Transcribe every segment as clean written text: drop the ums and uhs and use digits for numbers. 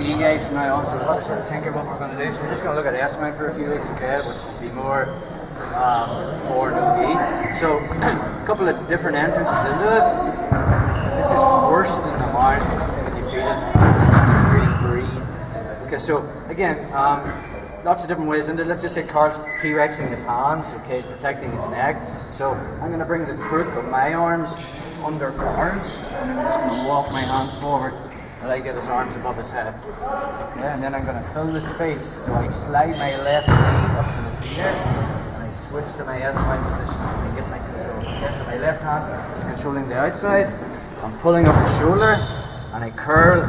gi guys from now on, so we'll have to sort of think of what we're going to do. So we're just going to look at S-mount for a few weeks, okay, which would be more for no gi. So a couple of different entrances into it. This is worse than the mount when you feel it. Really breathe. Okay, so again, lots of different ways into it. Let's just say Carl's T-Rexing his hands, okay, he's protecting his neck. So I'm going to bring the crook of my arms under Carl's, and I'm just going to walk my hands forward so that I get his arms above his head. Okay, and then I'm going to fill the space. So I slide my left knee up to his ear, and I switch to my S-mount position and get my control. Okay, so my left hand is controlling the outside. I'm pulling up his shoulder, and I curl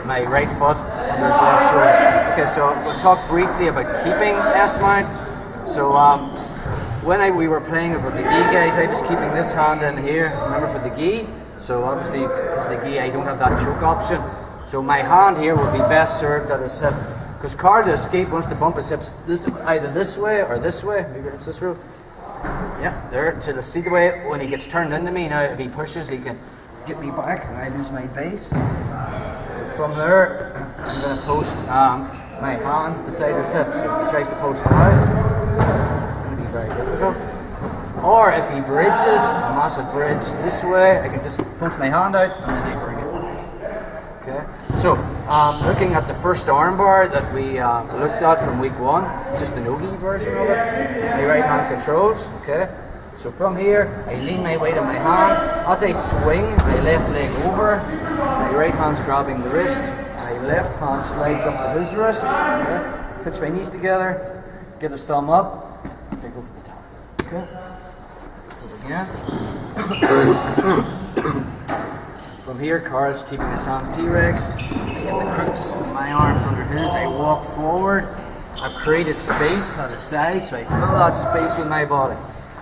my right foot under his left shoulder. Okay, so we'll talk briefly about keeping S-mount. So when we were playing it with the gi guys, I was keeping this hand in here, remember, for the gi. So obviously, because the gi, I don't have that choke option. So my hand here would be best served at his hip. Because Carl, to escape, wants to bump his hips either this way or this way. Maybe your hips this way. Yeah, there. So see the way when he gets turned into me, now if he pushes, he can get me back and I lose my base. So from there, I'm going to post my hand beside his hip. So if he tries to post now, very difficult. Or if he bridges, a massive bridge this way, I can just punch my hand out and then I bring it back. Okay. So looking at the first armbar that we looked at from week 1, just the no-gi version of it. My right hand controls. Okay. So from here, I lean my weight on my hand. As I swing my left leg over, my right hand's grabbing the wrist. My left hand slides up to his wrist. Okay. Pitch my knees together. Get his thumb up. As I go for the top. Okay. So again. From here, Carl's keeping his hands T-Rex. I get the crooks of my arms under his. I walk forward. I've created space on the side, so I fill that space with my body.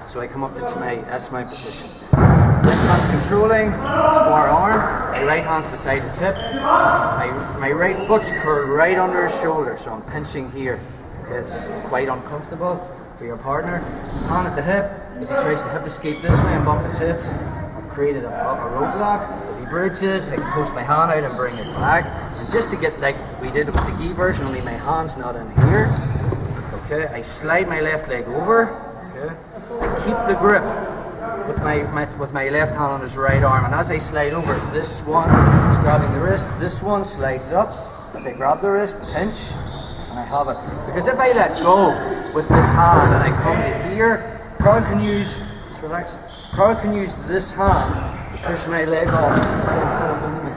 So I come up to my S-mount position. Left hand's controlling his far arm. My right hand's beside his hip. My right foot's curled right under his shoulder, so I'm pinching here. Okay, it's quite uncomfortable for your partner. Hand at the hip. If he tries to hip escape this way and bump his hips, I've created a roadblock. If he bridges, I can post my hand out and bring it back. And just to get like we did with the gi version, only my hand's not in here. Okay, I slide my left leg over. Okay, I keep the grip with my left hand on his right arm, and as I slide over, this one is grabbing the wrist. This one slides up. As I grab the wrist, pinch, and I have it. Because if I let go with this hand and I come to here, Carl can use, just relax, Carl can use this hand to push my leg off instead of the limit,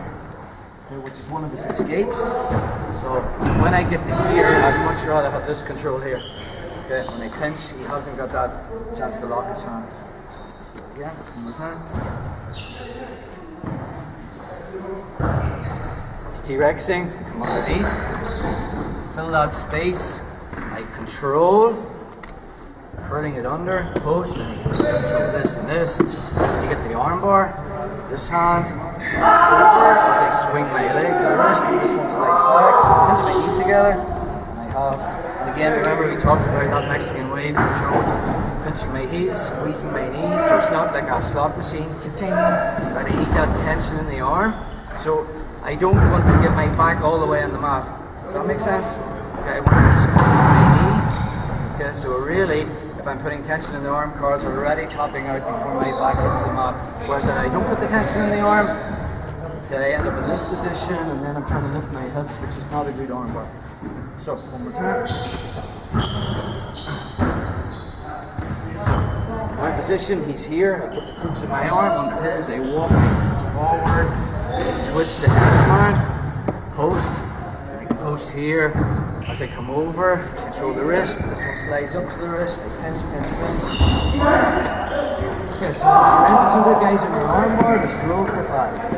okay, which is one of his escapes. So when I get to here, I'd much rather have this control here. Okay, when I pinch, he hasn't got that chance to lock his hands. So again, one more time. He's T-Rexing, come underneath. Fill that space. I control, curling it under, post, and you can control this and this. You get the armbar. This hand goes over as I swing my leg to the wrist, and this one slides back. Pinch my knees together, and I have. And again, remember we talked about that Mexican wave control, pinching my heels, squeezing my knees, so it's not like a slot machine. But I need that tension in the arm, so I don't want to get my back all the way on the mat. Does that make sense? Okay, I want to squeeze my knees. Okay, so really, if I'm putting tension in the arm, Carl's already topping out before my back hits the mat. Whereas if I don't put the tension in the arm, okay, I end up in this position, and then I'm trying to lift my hips, which is not a good arm bar. So, one more time. So, my position, he's here. I put the crooks of my arm under his. I walk forward. I switch to S-mount. Post. Post here. As I come over, control the wrist. This one slides up to the wrist. I pinch, pinch, pinch. Okay, so that's your end. So good, guys, on your arm bar. Let's roll for 5.